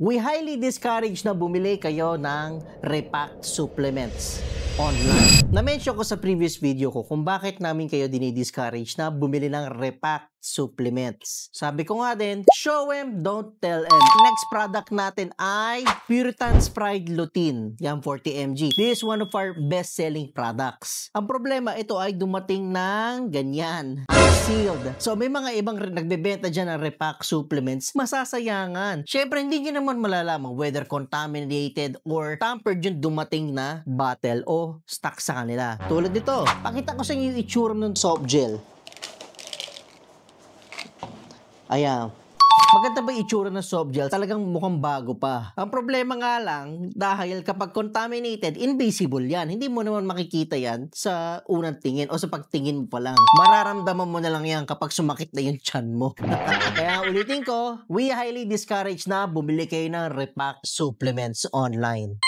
We highly discourage na bumili kayo ng repacked supplements online. Na-mention ko sa previous video ko kung bakit namin kayo dinidiscourage na bumili ng repacked supplements. Sabi ko nga din, show em, don't tell em. Next product natin ay Puritan's Pride Lutein. Yan, 40 mg. This is one of our best-selling products. Ang problema, ito ay dumating ng ganyan. Unsealed. So, may mga ibang nagbebenta dyan ng repack supplements, masasayangan. Syempre, hindi nyo naman malalaman whether contaminated or tampered yung dumating na bottle o stock sa kanila. Tulad dito, pakita ko sa inyo yung itsura ng soft gel. Ayan. Maganda ba itsura ng soft gel? Talagang mukhang bago pa. Ang problema nga lang, dahil kapag contaminated, invisible yan. Hindi mo naman makikita yan sa unang tingin o sa pagtingin mo pa lang. Mararamdaman mo na lang yan kapag sumakit na yung tiyan mo. Kaya ulitin ko, we highly discourage na bumili kayo ng repack supplements online.